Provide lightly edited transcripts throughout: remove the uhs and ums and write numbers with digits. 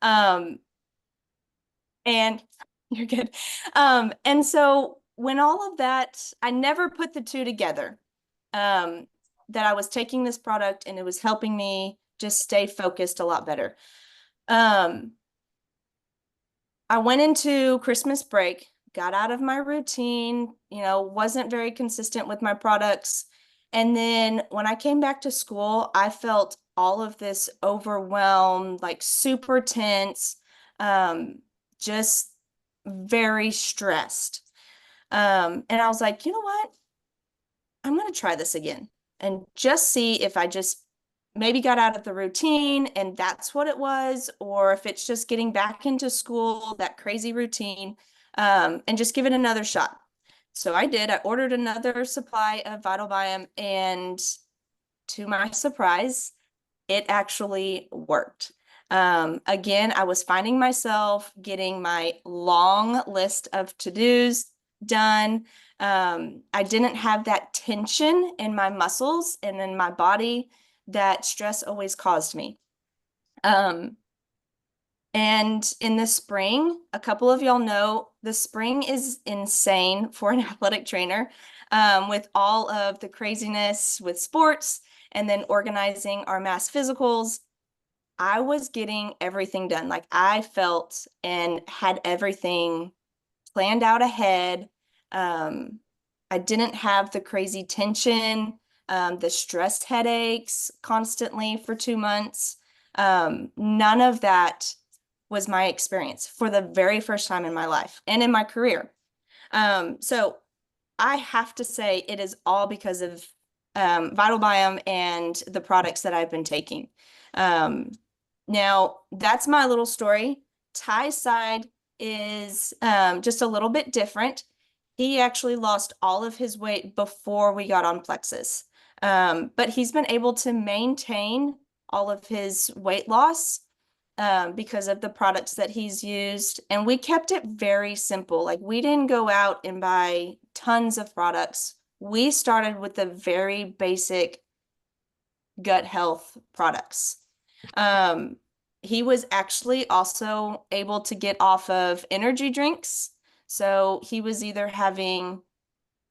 Um, and you're good. And so when all of that, I never put the two together. Um, that I was taking this product and it was helping me just stay focused a lot better. Um, I went into Christmas break, got out of my routine, wasn't very consistent with my products. And then when I came back to school, I felt all of this overwhelmed, like super tense, just very stressed. And I was like, you know what? I'm going to try this again and just see if I just maybe got out of the routine and that's what it was, or if it's just getting back into school, that crazy routine, and just give it another shot. So I did. I ordered another supply of Vital Biome, and to my surprise, it actually worked. Again, I was finding myself getting my long list of to-dos done. I didn't have that tension in my muscles and in my body that stress always caused me. Um, and in the spring, a couple of y'all know the spring is insane for an athletic trainer, with all of the craziness with sports and then organizing our mass physicals. I was getting everything done. Like I felt and had everything planned out ahead. Um, I didn't have the crazy tension, the stress headaches constantly for 2 months. None of that was my experience for the very first time in my life and in my career. So I have to say it is all because of Vital Biome and the products that I've been taking. Um, Now, that's my little story. Ty's side is just a little bit different. He actually lost all of his weight before we got on Plexus. But he's been able to maintain all of his weight loss because of the products that he's used. And we kept it very simple. Like we didn't go out and buy tons of products. We started with the very basic gut health products. Um, he was actually also able to get off of energy drinks. So he was either having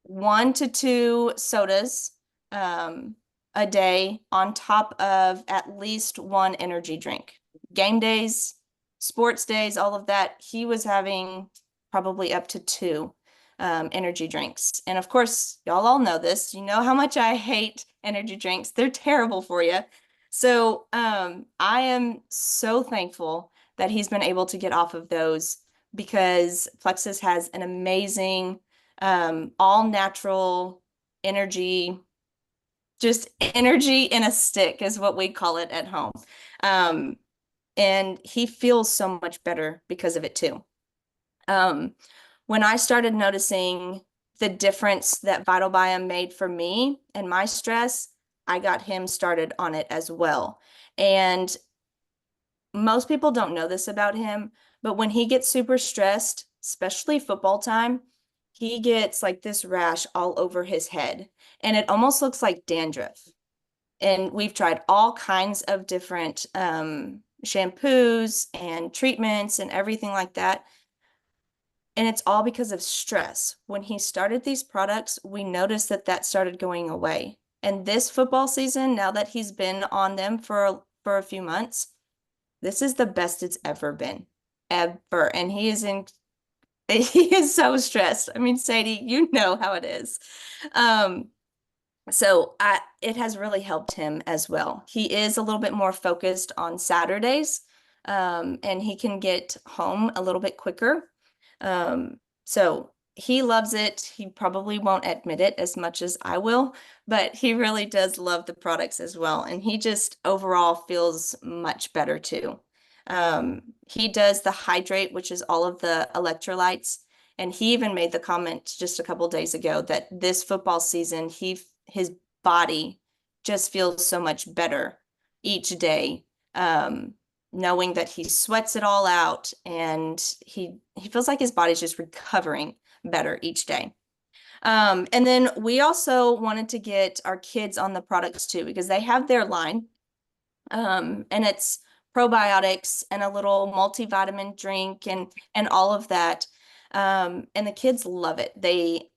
1 to 2 sodas a day on top of at least one energy drink. Game days, sports days, all of that, he was having probably up to two energy drinks. And of course, y'all all know this. You know how much I hate energy drinks. They're terrible for you. So I am so thankful that he's been able to get off of those because Plexus has an amazing all natural energy, just energy in a stick is what we call it at home. Um, and he feels so much better because of it too. Um, when I started noticing the difference that Vital Biome made for me and my stress, I got him started on it as well. And most people don't know this about him, but when he gets super stressed, especially football time, he gets like this rash all over his head and it almost looks like dandruff. And we've tried all kinds of different shampoos and treatments and everything like that. And it's all because of stress. When he started these products, we noticed that that started going away. And this football season, now that he's been on them for a few months, this is the best it's ever been, ever. And he is so stressed. I mean, Sadie, you know how it is. Um, so it has really helped him as well. He is a little bit more focused on Saturdays, and he can get home a little bit quicker. So he loves it. He probably won't admit it as much as I will, but he really does love the products as well. And he just overall feels much better too. He does the hydrate, which is all of the electrolytes. And he even made the comment just a couple days ago that this football season, his body just feels so much better each day. Knowing that he sweats it all out and he feels like his body's just recovering better each day. And then we also wanted to get our kids on the products too because they have their line. And it's probiotics and a little multivitamin drink and all of that. And the kids love it. They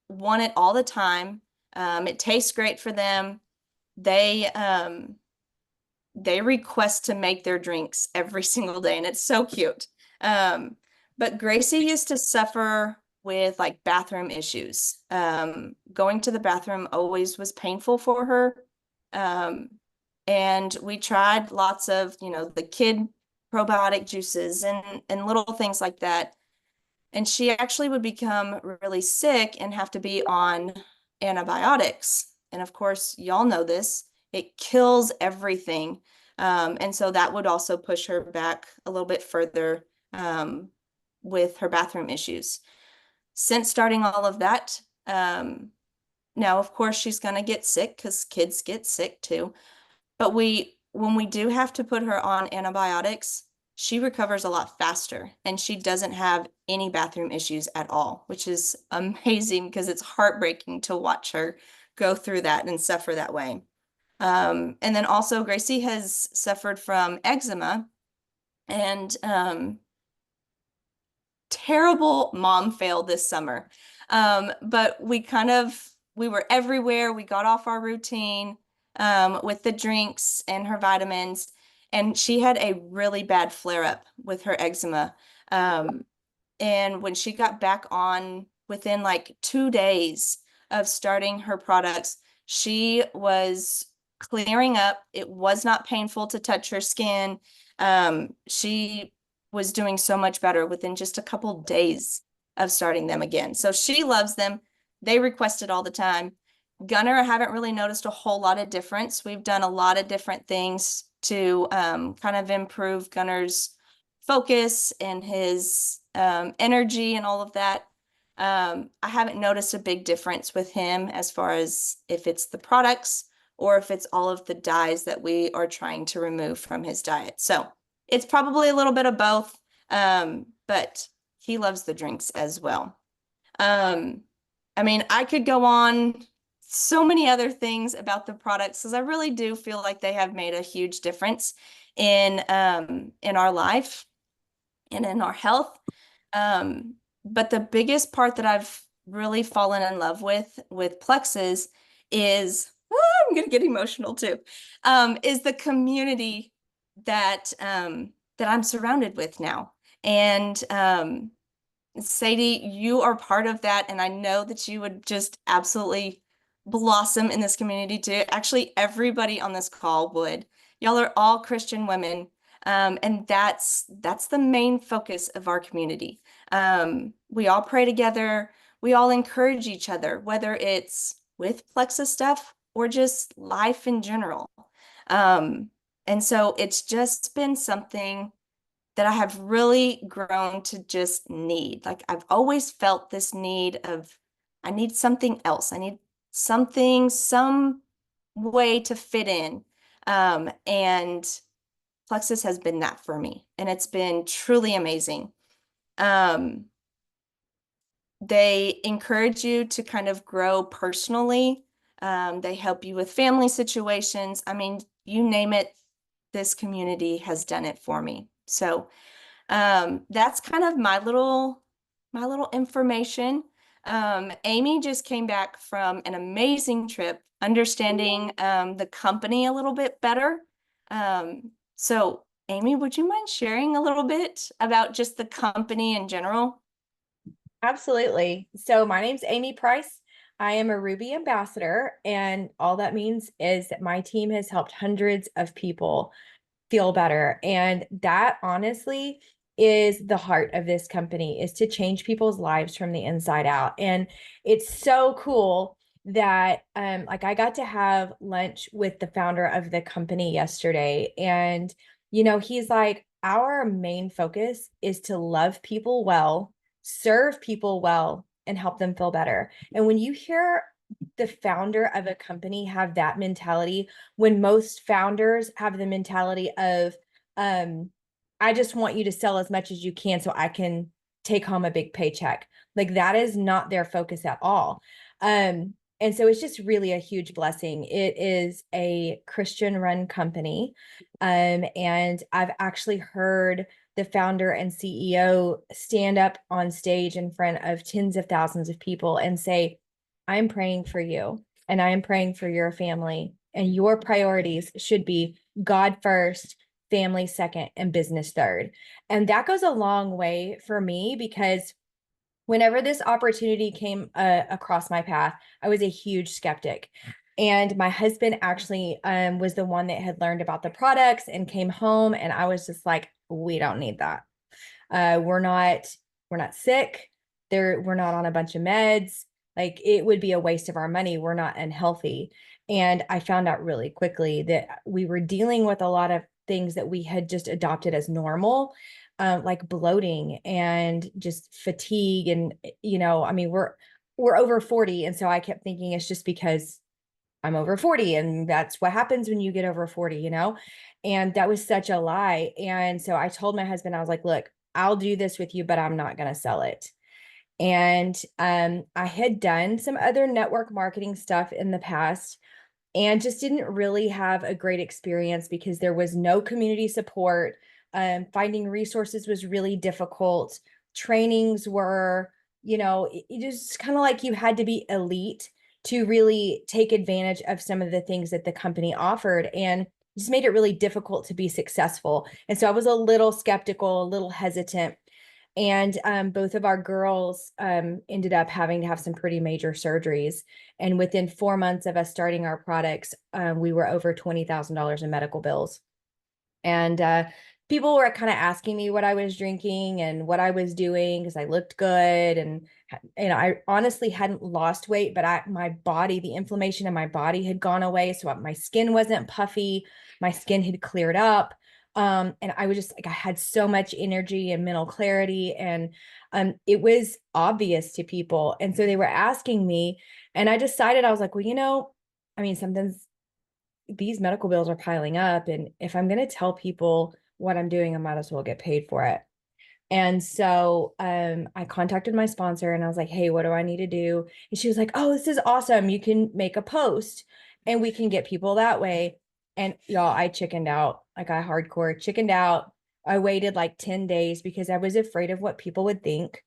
want it all the time. It tastes great for them. They they request to make their drinks every single day, and it's so cute. Um, but Gracie used to suffer with like bathroom issues. Going to the bathroom always was painful for her. Um, and we tried lots of, the kid probiotic juices and little things like that. And she actually would become really sick and have to be on antibiotics. And of course, y'all know this, it kills everything. And so that would also push her back a little bit further with her bathroom issues. Since starting all of that, now, of course, she's going to get sick because kids get sick too. But when we do have to put her on antibiotics, she recovers a lot faster and she doesn't have any bathroom issues at all, which is amazing because it's heartbreaking to watch her go through that and suffer that way. And then also Gracie has suffered from eczema and terrible mom fail this summer. But we were everywhere. We got off our routine with the drinks and her vitamins, and she had a really bad flare up with her eczema. Um, and when she got back on within like 2 days of starting her products, she was clearing up. It was not painful to touch her skin. She was doing so much better within just a couple days of starting them again. So she loves them. They request it all the time. Gunner, I haven't really noticed a whole lot of difference. We've done a lot of different things to kind of improve Gunner's focus and his energy and all of that. I haven't noticed a big difference with him as far as if it's the products or if it's all of the dyes that we are trying to remove from his diet. So it's probably a little bit of both, but he loves the drinks as well. I mean, I could go on so many other things about the products because I really do feel like they have made a huge difference in our life and in our health. But the biggest part that I've really fallen in love with Plexus is, I'm gonna get emotional too, is the community that that I'm surrounded with now. And Sadie, you are part of that, and I know that you would just absolutely blossom in this community too. Actually, everybody on this call would. Y'all are all Christian women, and that's the main focus of our community. We all pray together. We all encourage each other, whether it's with Plexus stuff or just life in general. And so it's just been something that I have really grown to just need. Like I've always felt this need of, I need something else. I need something, some way to fit in. And Plexus has been that for me, and it's been truly amazing. Um, they encourage you to kind of grow personally. They help you with family situations. I mean, you name it, this community has done it for me. So that's kind of my little information. Amy just came back from an amazing trip, understanding the company a little bit better. So Amy, would you mind sharing a little bit about just the company in general? Absolutely. So my name's Amy Price. I am a Ruby ambassador, and all that means is that my team has helped hundreds of people feel better. And that honestly is the heart of this company, is to change people's lives from the inside out. And it's so cool that like I got to have lunch with the founder of the company yesterday, and he's like, our main focus is to love people well, serve people well, and help them feel better. And when you hear the founder of a company have that mentality, when most founders have the mentality of, I just want you to sell as much as you can so I can take home a big paycheck. Like that is not their focus at all. And so it's just really a huge blessing. It is a Christian run company. And I've actually heard the founder and CEO stand up on stage in front of tens of thousands of people and say, I'm praying for you and I am praying for your family. And your priorities should be God first, family second, and business third. And that goes a long way for me because whenever this opportunity came across my path, I was a huge skeptic. And my husband actually was the one that had learned about the products and came home. And I was just like, we don't need that. We're not sick. We're not on a bunch of meds. Like it would be a waste of our money. We're not unhealthy. And I found out really quickly that we were dealing with a lot of things that we had just adopted as normal, like bloating and just fatigue. And, I mean, we're over 40. And so I kept thinking it's just because I'm over 40 and that's what happens when you get over 40. And that was such a lie. And so I told my husband, I was like, look, I'll do this with you, but I'm not going to sell it. And I had done some other network marketing stuff in the past and just didn't really have a great experience because there was no community support. Finding resources was really difficult. Trainings were, it just kind of like you had to be elite to really take advantage of some of the things that the company offered, and just made it really difficult to be successful. And so I was a little skeptical, a little hesitant. And both of our girls ended up having to have some pretty major surgeries. And within 4 months of us starting our products, we were over $20,000 in medical bills. And people were kind of asking me what I was drinking and what I was doing because I looked good. And, I honestly hadn't lost weight, but my body, the inflammation in my body had gone away. So my skin wasn't puffy. My skin had cleared up. And I was just like, I had so much energy and mental clarity. And it was obvious to people. And so they were asking me, and I decided, I was like, well, I mean, these medical bills are piling up. And if I'm going to tell people what I'm doing, I might as well get paid for it. And so I contacted my sponsor and I was like, hey, what do I need to do? And she was like, oh, this is awesome. You can make a post and we can get people that way. And y'all, I chickened out. Like I hardcore chickened out. I waited like 10 days because I was afraid of what people would think.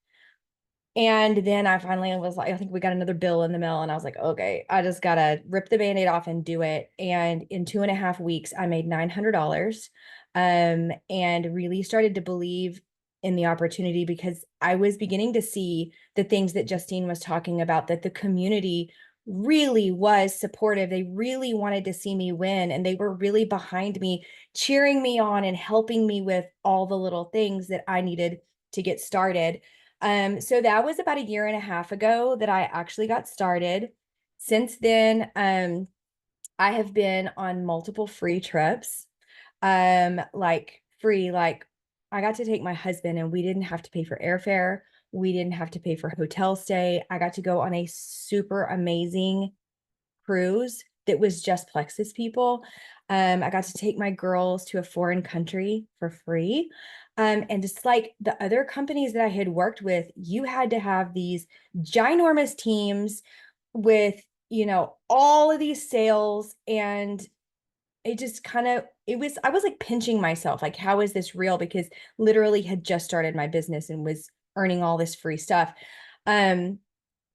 And then I finally was like, I think we got another bill in the mail. And I was like, okay, I just got to rip the Band-Aid off and do it. And in 2.5 weeks, I made $900 and really started to believe in the opportunity because I was beginning to see the things that Justine was talking about, that the community really was supportive. They really wanted to see me win. And they were really behind me, cheering me on and helping me with all the little things that I needed to get started. So that was about a year and a half ago that I actually got started. Since then, I have been on multiple free trips. Like free, like I got to take my husband and we didn't have to pay for airfare. We didn't have to pay for hotel stay. I got to go on a super amazing cruise that was just Plexus people. I got to take my girls to a foreign country for free. And just like the other companies that I had worked with, you had to have these ginormous teams with, all of these sales. And it just I was like pinching myself, like, how is this real? Because literally had just started my business and was earning all this free stuff. Um,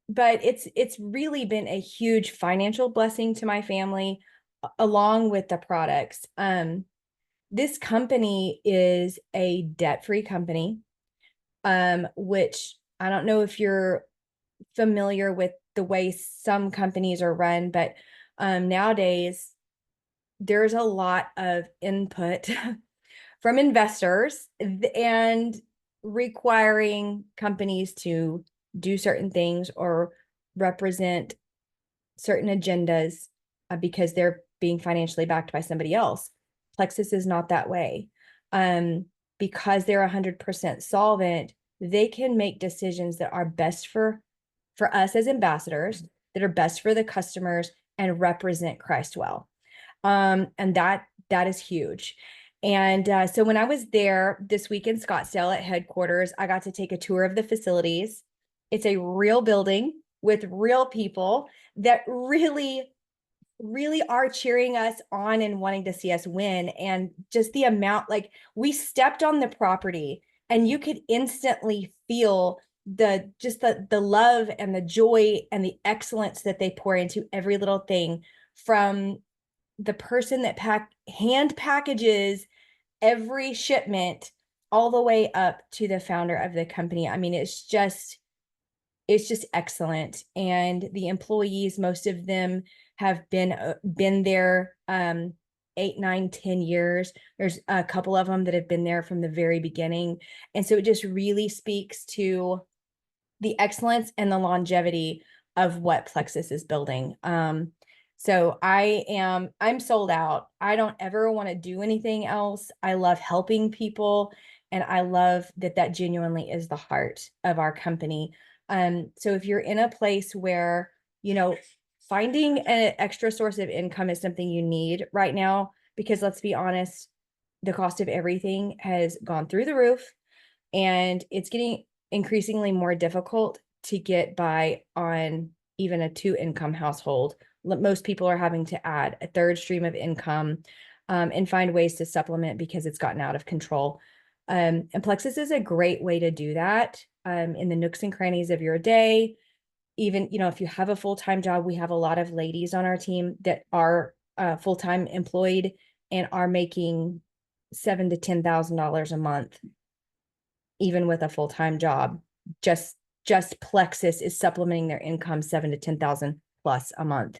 but it's really been a huge financial blessing to my family along with the products. This company is a debt-free company, which I don't know if you're familiar with the way some companies are run, but nowadays there's a lot of input from investors and requiring companies to do certain things or represent certain agendas because they're being financially backed by somebody else. Plexus is not that way. Because they're 100% solvent, they can make decisions that are best for us as ambassadors, that are best for the customers and represent Christ well. And that is huge. And so when I was there this week in Scottsdale at headquarters, I got to take a tour of the facilities. It's a real building with real people that really are cheering us on and wanting to see us win. And just the amount, like, we stepped on the property and you could instantly feel the love and the joy and the excellence that they pour into every little thing, from the person that hand packages every shipment all the way up to the founder of the company. I mean, it's just excellent. And the employees, most of them have been there 8, 9, 10 years. There's a couple of them that have been there from the very beginning. And so it just really speaks to the excellence and the longevity of what Plexus is building. So I'm sold out. I don't ever want to do anything else. I love helping people, and I love that genuinely is the heart of our company. So if you're in a place where, finding an extra source of income is something you need right now, because let's be honest, the cost of everything has gone through the roof, and it's getting increasingly more difficult to get by on even a 2-income household. Most people are having to add a third stream of income, and find ways to supplement because it's gotten out of control. And Plexus is a great way to do that, in the nooks and crannies of your day. Even, if you have a full-time job, we have a lot of ladies on our team that are full-time employed and are making $7,000 to $10,000 a month, even with a full-time job. Just Plexus is supplementing their income 7,000 to 10,000 plus a month.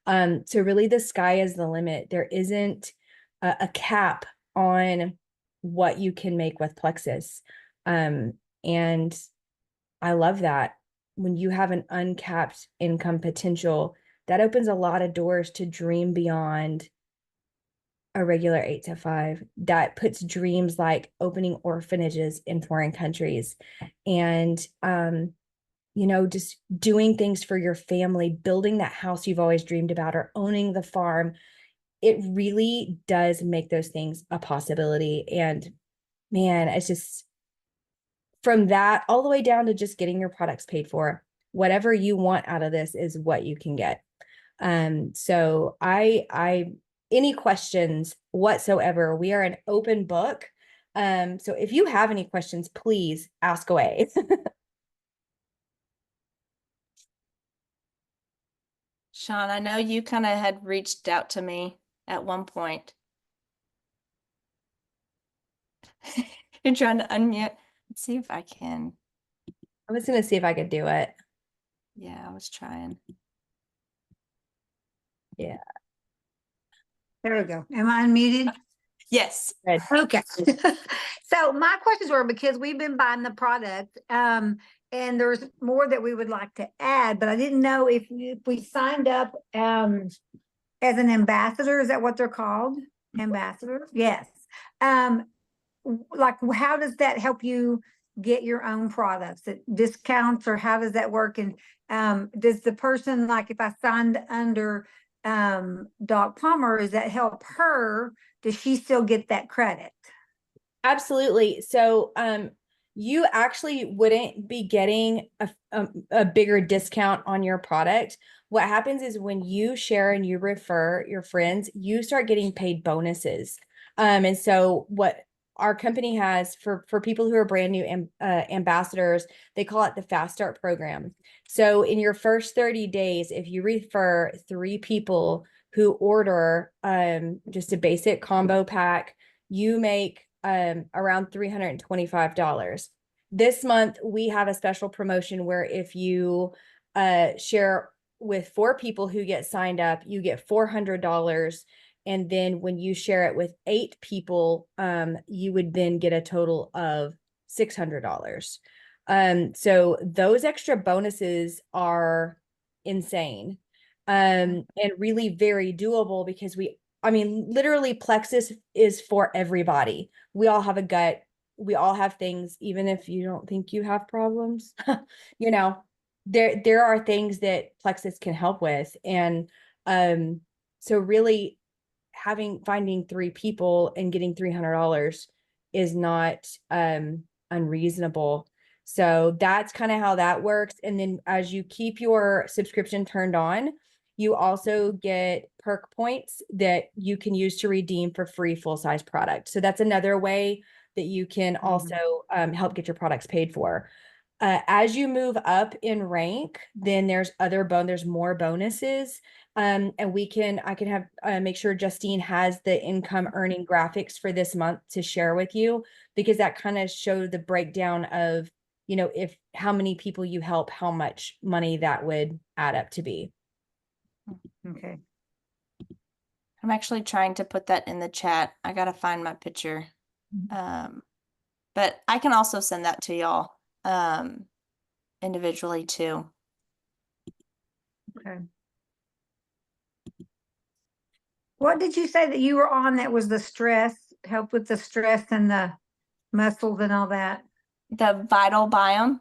So really the sky is the limit. There isn't a cap on what you can make with Plexus. And I love that. When you have an uncapped income potential, that opens a lot of doors to dream beyond a regular 8 to 5. That puts dreams like opening orphanages in foreign countries, and just doing things for your family, building that house you've always dreamed about, or owning the farm. It really does make those things a possibility. And man, it's just, from that all the way down to just getting your products paid for, whatever you want out of this is what you can get. So I any questions whatsoever, we are an open book. So if you have any questions, please ask away. Sean, I know you kind of had reached out to me at one point. You're trying to unmute. Let's see if I can. I was going to see if I could do it. Yeah, I was trying. Yeah. There we go. Am I unmuted? Yes. Good. Okay. So my questions were, because we've been buying the product, and there's more that we would like to add, but I didn't know if we signed up as an ambassador. Is that what they're called? Ambassadors? Yes. Like, how does that help you get your own products? Discounts, or how does that work? And does the person, like, if I signed under Doc Palmer, does that help her? Does she still get that credit? Absolutely. So, you actually wouldn't be getting a bigger discount on your product. What happens is when you share and you refer your friends, you start getting paid bonuses. And so what our company has for people who are brand new ambassadors, they call it the Fast Start program. So in your first 30 days, if you refer 3 people who order just a basic combo pack, you make around $325. This month, we have a special promotion where if you share with 4 people who get signed up, you get $400. And then when you share it with 8 people, you would then get a total of $600. So those extra bonuses are insane, and really very doable, because literally Plexus is for everybody. We all have a gut. We all have things, even if you don't think you have problems, there are things that Plexus can help with. And so really finding 3 people and getting $300 is not unreasonable. So that's kind of how that works. And then as you keep your subscription turned on, you also get perk points that you can use to redeem for free full-size product. So that's another way that you can also help get your products paid for. As you move up in rank, then there's more bonuses. And I can have, make sure Justine has the income earning graphics for this month to share with you, because that kind of showed the breakdown of, if how many people you help, how much money that would add up to be. Okay. I'm actually trying to put that in the chat. I gotta find my picture. But I can also send that to y'all individually too. Okay. What did you say that you were on that was the stress, help with the stress and the muscles and all that? The Vital Biome.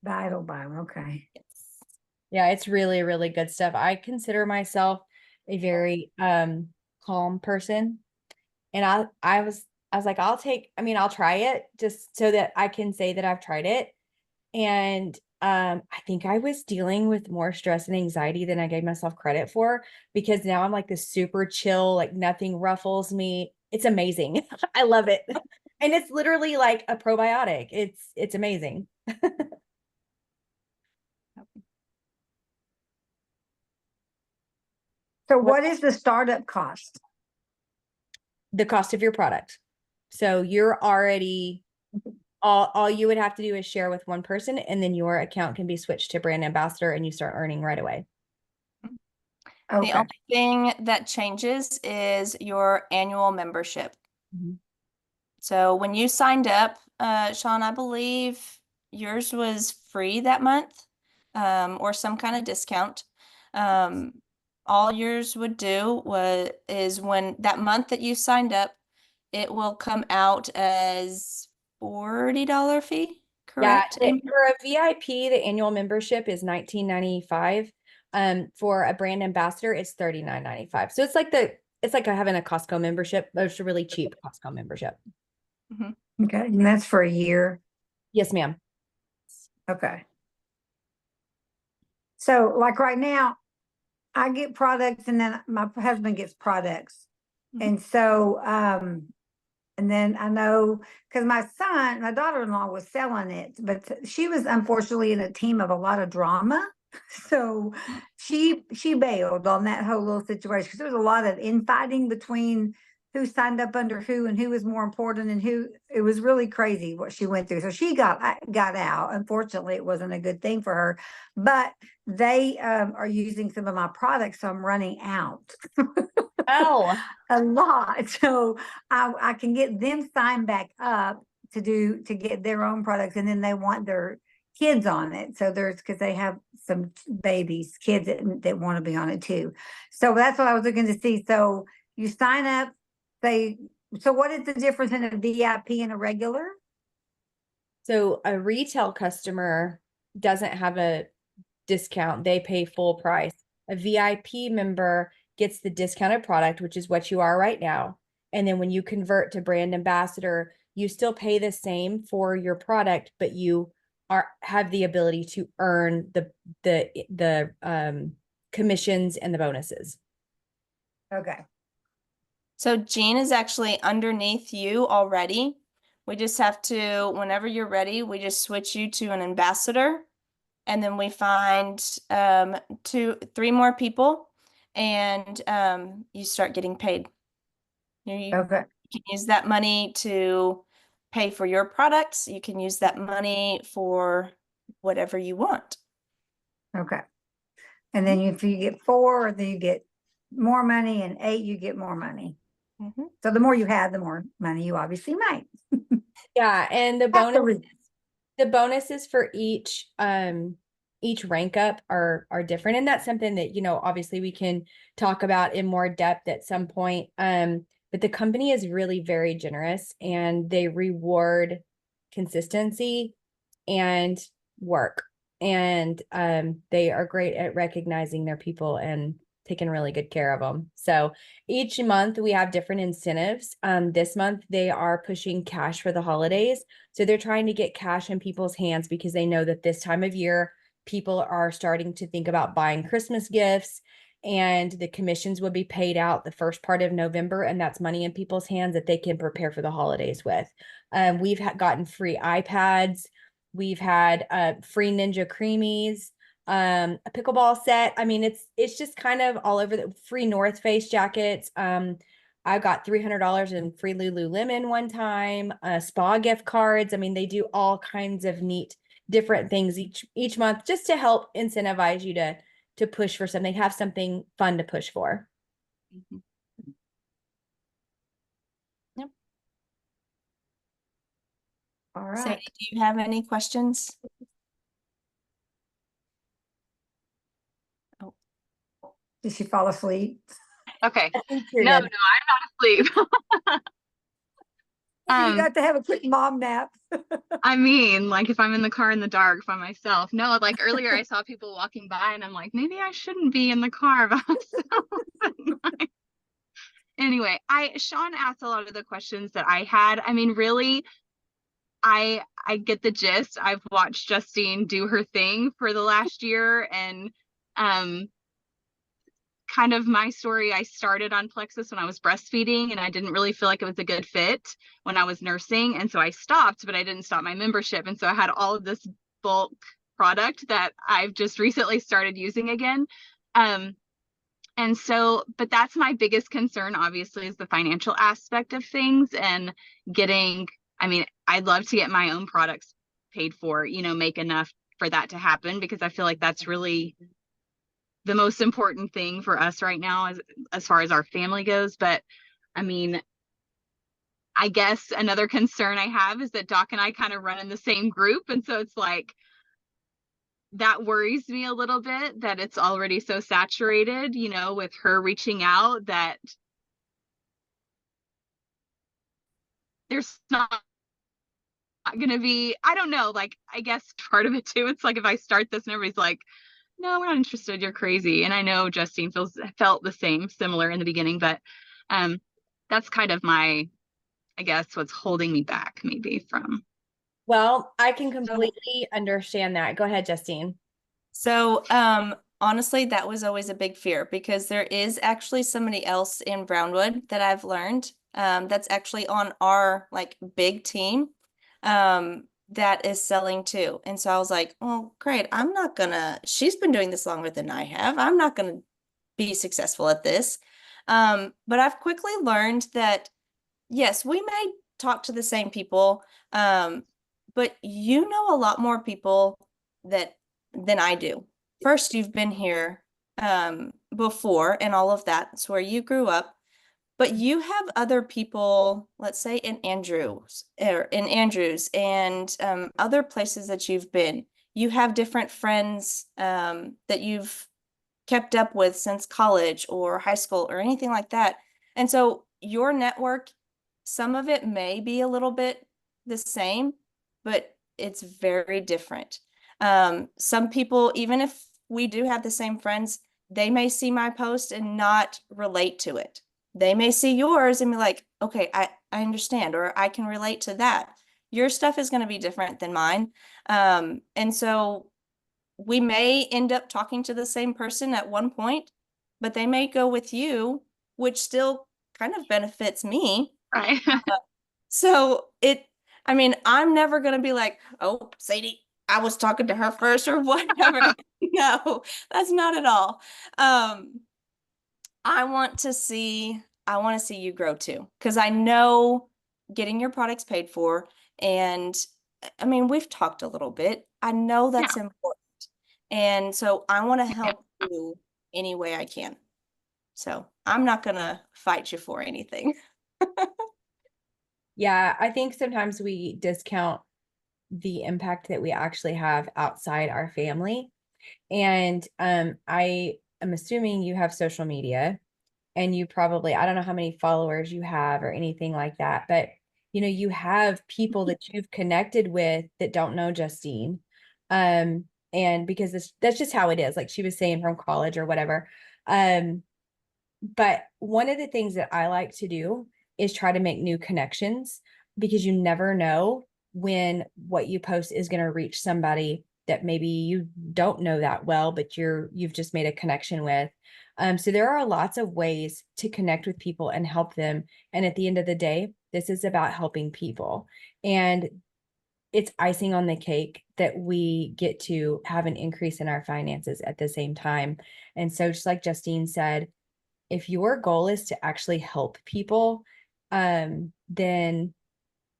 Vital biome, okay. Yeah, it's really, really good stuff. I consider myself a very calm person. And I was like, I'll try it just so that I can say that I've tried it. And I think I was dealing with more stress and anxiety than I gave myself credit for, because now I'm like this super chill, like nothing ruffles me. It's amazing. I love it. And it's literally like a probiotic. It's amazing. So what is the startup cost? The cost of your product. So you're already all you would have to do is share with one person, and then your account can be switched to brand ambassador and you start earning right away. The Okay. only thing that changes is your annual membership. So when you signed up, Sean, I believe yours was free that month, or some kind of discount. All yours would do is when that month that you signed up, it will come out as $40 fee, correct? Yeah, for a VIP, the annual membership is $19.95. For a brand ambassador, it's $39.95. So it's like having a Costco membership, but it's a really cheap Costco membership. Okay, and that's for a year. Yes, ma'am. Okay. So like right now, I get products and then my husband gets products. And so, and then I know, because my daughter-in-law was selling it, but she was unfortunately in a team of a lot of drama. So she bailed on that whole little situation, because there was a lot of infighting between who signed up under who and who was more important and who. It was really crazy what she went through. So she got out. Unfortunately, it wasn't a good thing for her, but they are using some of my products, so I'm running out. Oh, A lot. So I can get them signed back up to get their own products, and then they want their kids on it. So because they have some kids that want to be on it too. So that's what I was looking to see. So you sign up, so what is the difference in a VIP and a regular? so a retail customer doesn't have a discount. They pay full price. A VIP member gets the discounted product, which is what you are right now. And then when you convert to brand ambassador, you still pay the same for your product, but you have the ability to earn the commissions and the bonuses. Okay. So Jean is actually underneath you already. We just have to, whenever you're ready, we just switch you to an ambassador, and then we find 3 more people, and you start getting paid. Okay. You can use that money to pay for your products. You can use that money for whatever you want. Okay. And then if you get 4, then you get more money, and 8, you get more money. So the more you have, the more money you obviously make. Yeah, and the bonuses for each rank up are different, and that's something that obviously we can talk about in more depth at some point. But the company is really very generous, and they reward consistency and work, and they are great at recognizing their people and taking really good care of them. So each month we have different incentives. This month they are pushing cash for the holidays. So they're trying to get cash in people's hands because they know that this time of year, people are starting to think about buying Christmas gifts, and the commissions would be paid out the first part of November. And that's money in people's hands that they can prepare for the holidays with. We've gotten free iPads. We've had free Ninja Creamies, a pickleball set. I mean, it's just kind of all over the free North Face jackets. I got $300 in free Lululemon one time, spa gift cards. I mean, they do all kinds of neat different things each month just to help incentivize you to push for something, have something fun to push for. Mhm. Yep. All right. Sadie, do you have any questions? Oh, Did she fall asleep? Okay. I think you're No, good. I'm not asleep. You got to have a quick mom nap. I mean, like if I'm in the car in the dark by myself. No, like earlier I saw people walking by and I'm like, maybe I shouldn't be in the car by myself at night. Anyway, Sean asked a lot of the questions that I had. I mean, really, I get the gist. I've watched Justine do her thing for the last year, and um kind of my story, I started on Plexus when I was breastfeeding and I didn't really feel like it was a good fit when I was nursing. And so I stopped, but I didn't stop my membership. And so I had all of this bulk product that I've just recently started using again. And so, but that's my biggest concern, obviously, is the financial aspect of things and getting, I mean, I'd love to get my own products paid for, make enough for that to happen, because I feel like that's really the most important thing for us right now as far as our family goes. But I mean, I guess another concern I have is that Doc and I kind of run in the same group. And so it's like, that worries me a little bit that it's already so saturated, with her reaching out, that there's not going to be, I don't know, like, I guess part of it too, it's like if I start this and everybody's like, no, we're not interested, you're crazy. And I know Justine felt the similar in the beginning, but that's kind of I guess what's holding me back maybe from. Well, I can completely understand that. Go ahead, Justine. So, honestly, that was always a big fear because there is actually somebody else in Brownwood that I've learned, that's actually on our like big team, that is selling too. And so I was like, well, great. She's been doing this longer than I have. I'm not gonna be successful at this. But I've quickly learned that yes, we may talk to the same people, but you know a lot more people than I do. First, you've been here before and all of that. It's where you grew up, but you have other people, let's say in Andrews and other places that you've been. You have different friends that you've kept up with since college or high school or anything like that. And so your network, some of it may be a little bit the same, but it's very different. Some people, even if we do have the same friends, they may see my post and not relate to it. They may see yours and be like, okay, I understand, or I can relate to that. Your stuff is going to be different than mine. And so we may end up talking to the same person at one point, but they may go with you, which still kind of benefits me. Right. So I mean, I'm never going to be like, oh, Sadie, I was talking to her first or whatever. No, that's not at all. I want to see you grow too, because I know getting your products paid for, and I mean, we've talked a little bit. I know that's important. And so I want to help you any way I can. So I'm not going to fight you for anything. Yeah, I think sometimes we discount the impact that we actually have outside our family. And I am assuming you have social media, and you probably, I don't know how many followers you have or anything like that, but you have people that you've connected with that don't know Justine. And because that's just how it is, like she was saying, from college or whatever. But one of the things that I like to do is try to make new connections, because you never know when what you post is going to reach somebody that maybe you don't know that well, but you've just made a connection with. So there are lots of ways to connect with people and help them. And at the end of the day, this is about helping people. And it's icing on the cake that we get to have an increase in our finances at the same time. And so just like Justine said, if your goal is to actually help people, then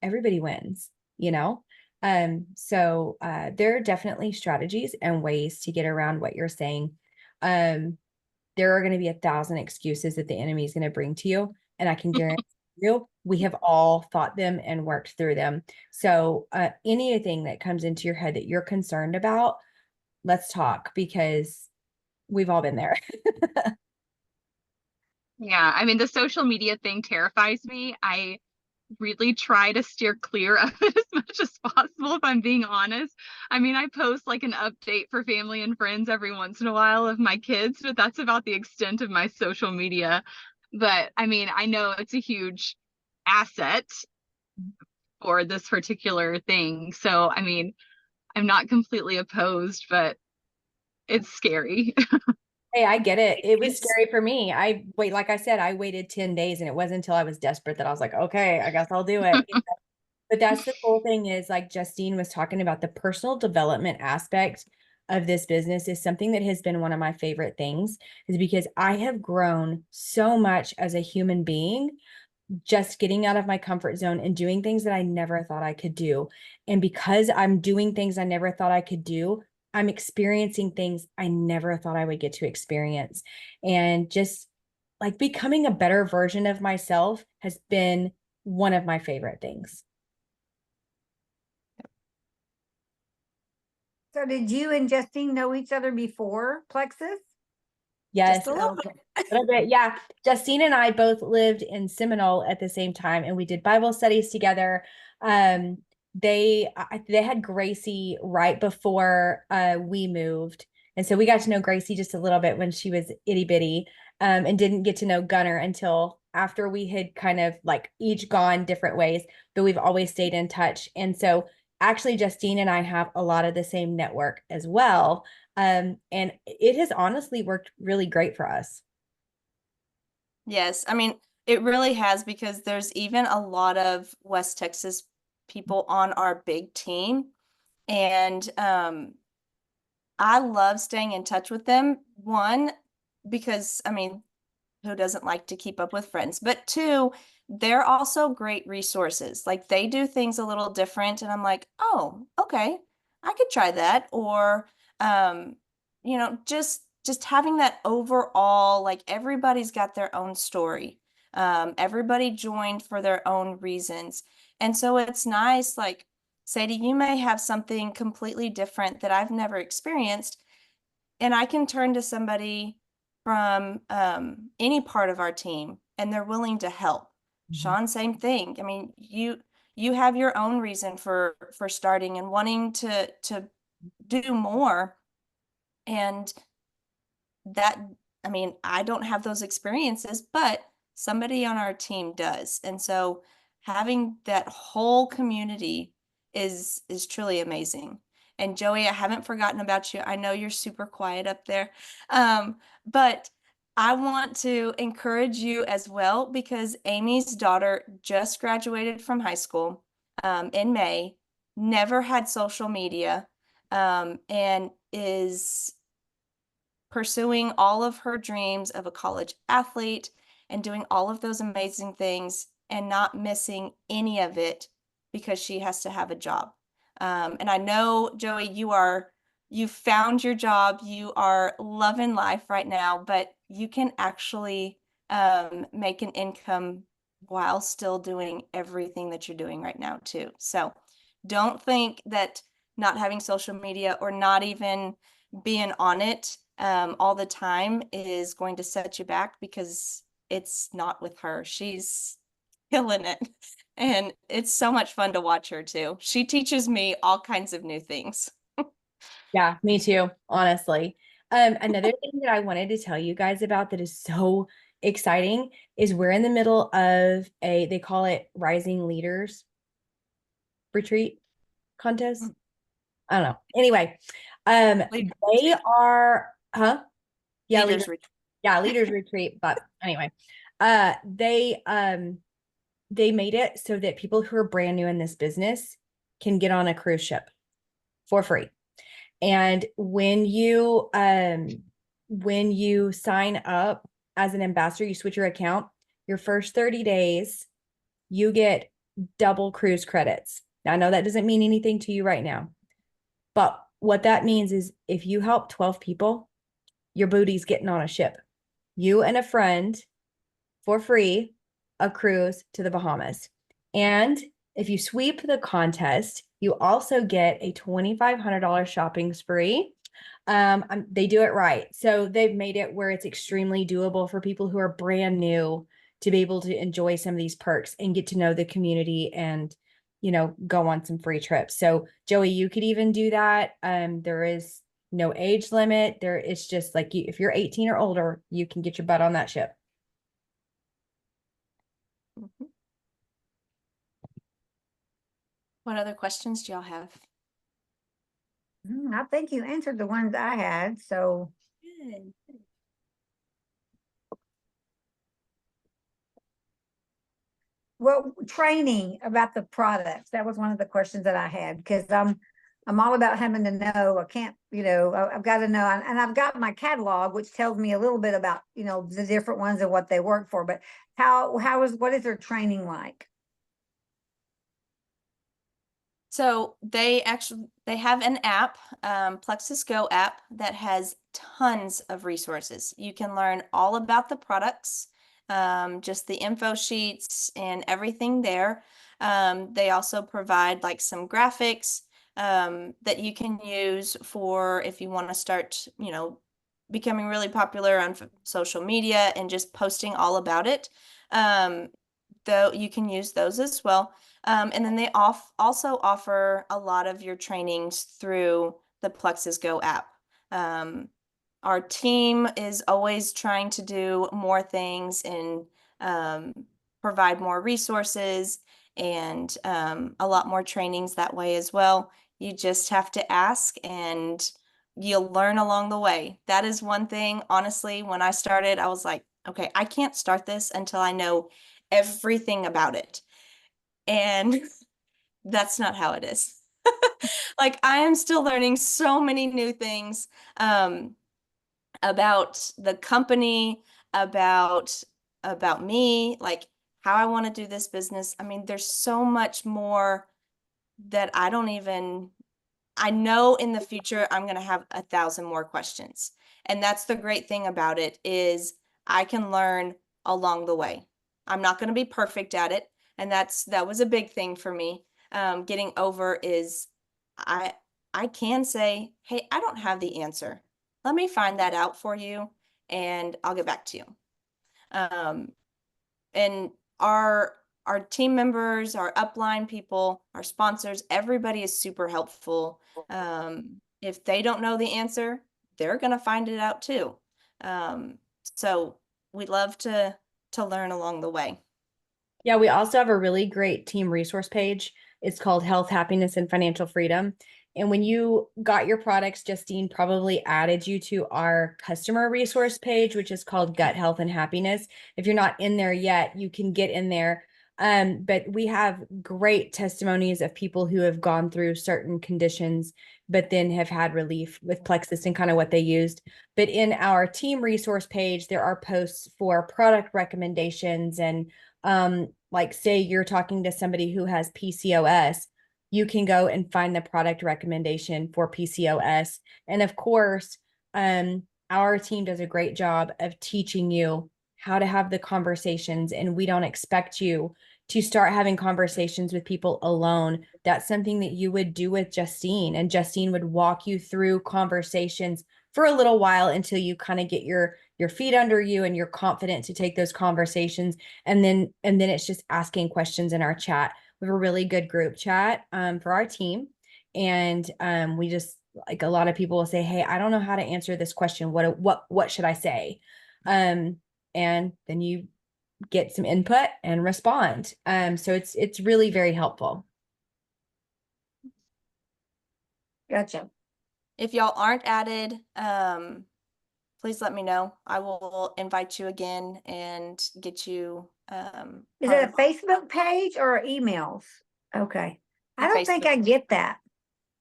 everybody wins, you know? There are definitely strategies and ways to get around what you're saying. There are going to be 1,000 excuses that the enemy is going to bring to you. And I can guarantee you, we have all thought them and worked through them. So anything that comes into your head that you're concerned about, let's talk, because we've all been there. Yeah, I mean, the social media thing terrifies me. I really try to steer clear of it as much as possible, if I'm being honest. I mean, I post like an update for family and friends every once in a while of my kids, but that's about the extent of my social media. But I mean, I know it's a huge asset for this particular thing. So, I mean, I'm not completely opposed, but it's scary. Hey, I get it. It was It's- scary for me. Like I said, I waited 10 days, and it wasn't until I was desperate that I was like, okay, I guess I'll do it. But that's the cool thing, is like Justine was talking about, the personal development aspect of this business is something that has been one of my favorite things, is because I have grown so much as a human being, just getting out of my comfort zone and doing things that I never thought I could do. And because I'm doing things I never thought I could do, I'm experiencing things I never thought I would get to experience. And just like becoming a better version of myself has been one of my favorite things. So did you and Justine know each other before Plexus? Yes, Just a little Okay. a little bit. Yeah. Justine and I both lived in Seminole at the same time, and we did Bible studies together. Um, they had Gracie right before we moved. And so we got to know Gracie just a little bit when she was itty bitty, and didn't get to know Gunner until after we had kind of like each gone different ways, but we've always stayed in touch. And so actually Justine and I have a lot of the same network as well. And it has honestly worked really great for us. Yes, I mean, it really has, because there's even a lot of West Texas people on our big team. And I love staying in touch with them. One, because I mean, who doesn't like to keep up with friends? But two, they're also great resources. Like they do things a little different, and I'm like, oh, okay, I could try that. Or, um, just having that overall, like everybody's got their own story. Everybody joined for their own reasons, and so it's nice. Like, Sadie, you may have something completely different that I've never experienced, and I can turn to somebody from any part of our team, and they're willing to help. Mhm. Sean, same thing. I mean, you have your own reason for starting and wanting to do more, and that, I mean, I don't have those experiences, but somebody on our team does. And so having that whole community is truly amazing. And Joey, I haven't forgotten about you. I know you're super quiet up there. But I want to encourage you as well, because Amy's daughter just graduated from high school in May, never had social media, and is pursuing all of her dreams of a college athlete and doing all of those amazing things and not missing any of it because she has to have a job. And I know, Joey, you found your job, you are loving life right now, but you can actually make an income while still doing everything that you're doing right now too. So don't think that not having social media or not even being on it all the time is going to set you back, because it's not with her. She's killing it. And it's so much fun to watch her too. She teaches me all kinds of new things. Yeah, me too, honestly. Another thing that I wanted to tell you guys about that is so exciting is we're in the middle of they call it Rising Leaders Retreat contest. I don't know. Anyway, Leaders they are, yeah, Leaders retreat. leaders retreat. But anyway, they made it so that people who are brand new in this business can get on a cruise ship for free. And when you sign up as an ambassador, you switch your account, your first 30 days, you get double cruise credits. Now, I know that doesn't mean anything to you right now, but what that means is if you help 12 people, your booty's getting on a ship. You and a friend for free, a cruise to the Bahamas. And if you sweep the contest, you also get a $2,500 shopping spree. They do it right. So they've made it where it's extremely doable for people who are brand new to be able to enjoy some of these perks and get to know the community and, go on some free trips. So Joey, you could even do that. There is no age limit. It's just like if you're 18 or older, you can get your butt on that ship. Mhm. What other questions do y'all have? I think you answered the ones I had, so. Good. Well, training about the products, that was one of the questions that I had, because I'm all about having to know. I can't, I've got to know, and I've got my catalog, which tells me a little bit about, the different ones and what they work for, but what is their training like? So they have an app, Plexus Go app, that has tons of resources. You can learn all about the products, just the info sheets and everything there. They also provide like some graphics that you can use for if you want to start, becoming really popular on social media and just posting all about it. Though you can use those as well. And then they also offer a lot of your trainings through the Plexus Go app. Our team is always trying to do more things and provide more resources and a lot more trainings that way as well. You just have to ask and you'll learn along the way. That is one thing, honestly, when I started, I was like, okay, I can't start this until I know everything about it. And that's not how it is. Like I am still learning so many new things about the company, about me, like how I want to do this business. I mean, there's so much more that I know in the future I'm going to have 1,000 more questions. And that's the great thing about it is I can learn along the way. I'm not going to be perfect at it. And that was a big thing for me. Getting over is I can say, hey, I don't have the answer. Let me find that out for you and I'll get back to you. And our team members, our upline people, our sponsors, everybody is super helpful. If they don't know the answer, they're going to find it out too. So we love to learn along the way. Yeah, we also have a really great team resource page. It's called Health, Happiness, and Financial Freedom. And when you got your products, Justine probably added you to our customer resource page, which is called Gut Health and Happiness. If you're not in there yet, you can get in there. But we have great testimonies of people who have gone through certain conditions, but then have had relief with Plexus and kind of what they used. But in our team resource page, there are posts for product recommendations and like say you're talking to somebody who has PCOS, you can go and find the product recommendation for PCOS. And of course, our team does a great job of teaching you how to have the conversations, and we don't expect you to start having conversations with people alone. That's something that you would do with Justine, and Justine would walk you through conversations for a little while until you kind of get your feet under you and you're confident to take those conversations. And then it's just asking questions in our chat. We have a really good group chat for our team. And we just like a lot of people will say, hey, I don't know how to answer this question. What should I say? And then you get some input and respond. So it's really very helpful. Gotcha. If y'all aren't added, please let me know. I will invite you again and get you Is part it of a Facebook page or emails? Okay. the I don't think Facebook. I get that.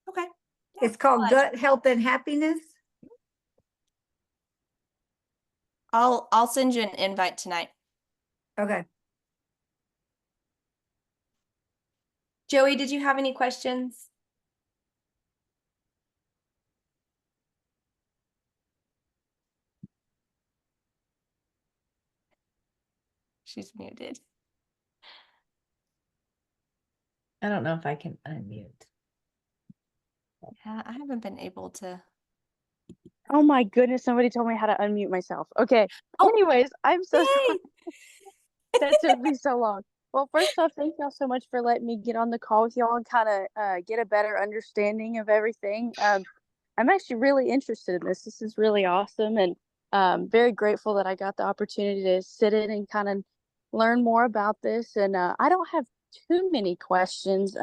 Okay. Yeah, It's called I'll add you. Gut Health and Happiness. I'll send you an invite tonight. Okay. Joey, did you have any questions? She's muted. I don't know if I can unmute. Yeah, I haven't been able to. Oh my goodness, somebody told me how to unmute myself. Okay. Oh, Anyways, I'm so sorry yay! that took me so long. Well, first off, thank y'all so much for letting me get on the call with y'all and kind of get a better understanding of everything. I'm actually really interested in this. This is really awesome, and very grateful that I got the opportunity to sit in and kind of learn more about this. And I don't have too many questions.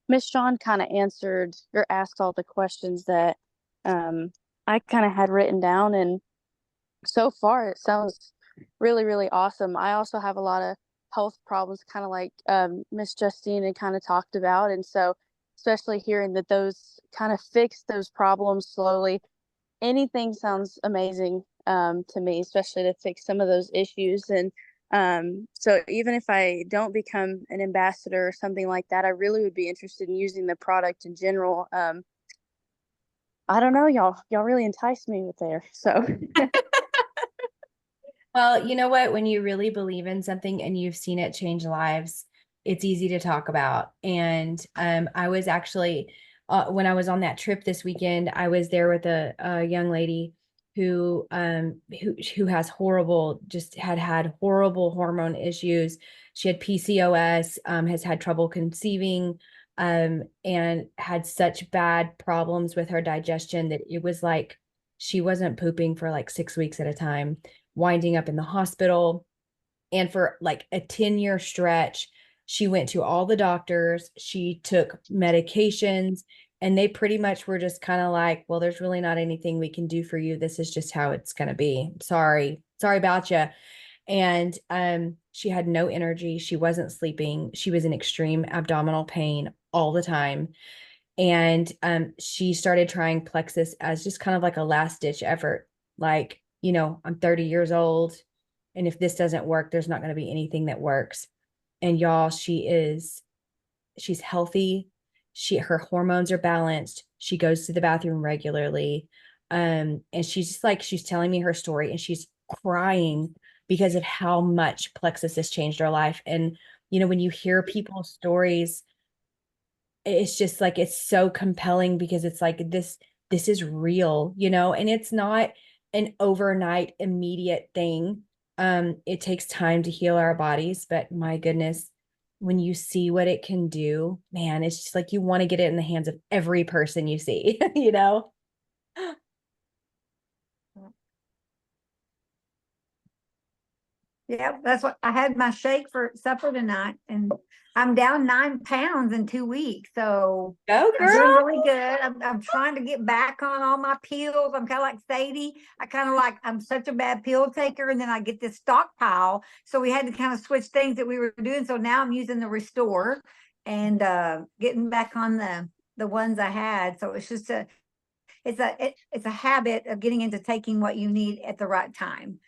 Miss Shawn kind of answered or asked all the questions that I kind of had written down, and so far it sounds really, really awesome. I also have a lot of health problems, kind of like Miss Justine had kind of talked about, and so especially hearing that those kind of fix those problems slowly, anything sounds amazing to me, especially to fix some of those issues. And so even if I don't become an ambassador or something like that, I really would be interested in using the product in general. I don't know, y'all really enticed me with there. So Well, you know what? When you really believe in something and you've seen it change lives, it's easy to talk about. And I was actually, when I was on that trip this weekend, I was there with a young lady who has horrible, just had horrible hormone issues. She had PCOS, has had trouble conceiving, and had such bad problems with her digestion that it was like she wasn't pooping for like 6 weeks at a time, winding up in the hospital. And for like a 10-year stretch, she went to all the doctors, she took medications, and they pretty much were just kind of like, well, there's really not anything we can do for you. This is just how it's going to be. Sorry about you. And she had no energy. She wasn't sleeping. She was in extreme abdominal pain all the time. And she started trying Plexus as just kind of like a last ditch effort. Like, I'm 30 years old, and if this doesn't work, there's not going to be anything that works. And y'all, she's healthy. Her hormones are balanced. She goes to the bathroom regularly. And she's just like, she's telling me her story and she's crying because of how much Plexus has changed her life. And, when you hear people's stories, it's just like, it's so compelling because it's like, this is real, and it's not an overnight immediate thing. It takes time to heal our bodies, but my goodness, when you see what it can do, man, it's just like you want to get it in the hands of every person you see, Yeah, that's what I had my shake for supper tonight, and I'm down 9 pounds in 2 weeks. So Go I'm doing girl. really good. I'm trying to get back on all my pills. I'm kind of like Sadie. I'm such a bad pill taker, and then I get this stockpile. So we had to kind of switch things that we were doing. So now I'm using the Restore and getting back on the ones I had. So it's just it's a habit of getting into taking what you need at the right time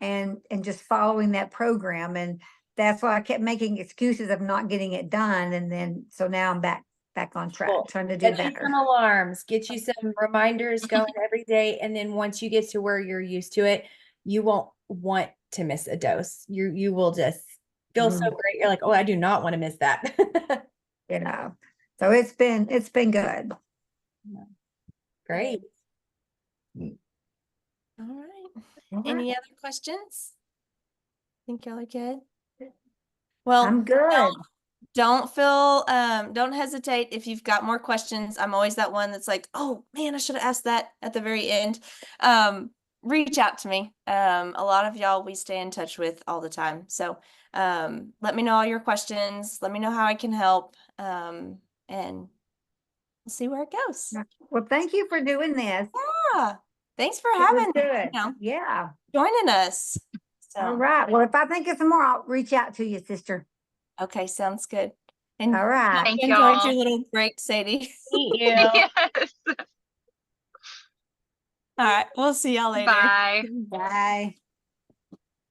and just following that program. And that's why I kept making excuses of not getting it done. And then so now I'm back on track, Cool. trying to do Get you better. some alarms, get you some reminders going every day. And then once you get to where you're used to it, you won't want to miss a dose. You will just feel so great. You're like, oh, I do not want to miss that. So it's been good. Great. All right. All right. Any other questions? Think y'all are good? Well, I'm good. don't hesitate if you've got more questions. I'm always that one that's like, oh man, I should have asked that at the very end. Reach out to me. A lot of y'all we stay in touch with all the time. So let me know all your questions. Let me know how I can help. And we'll see where it goes. Well, thank you for doing this. Yeah. Thanks for It was having, good. you know, Yeah. joining us. All So, right. Well, if I think of some more, I'll reach out to you, sister. okay, sounds good. And All right. Thank enjoyed y'all. your little break, Sadie. Meet you. Yes. All right, we'll see y'all later. Bye. Bye.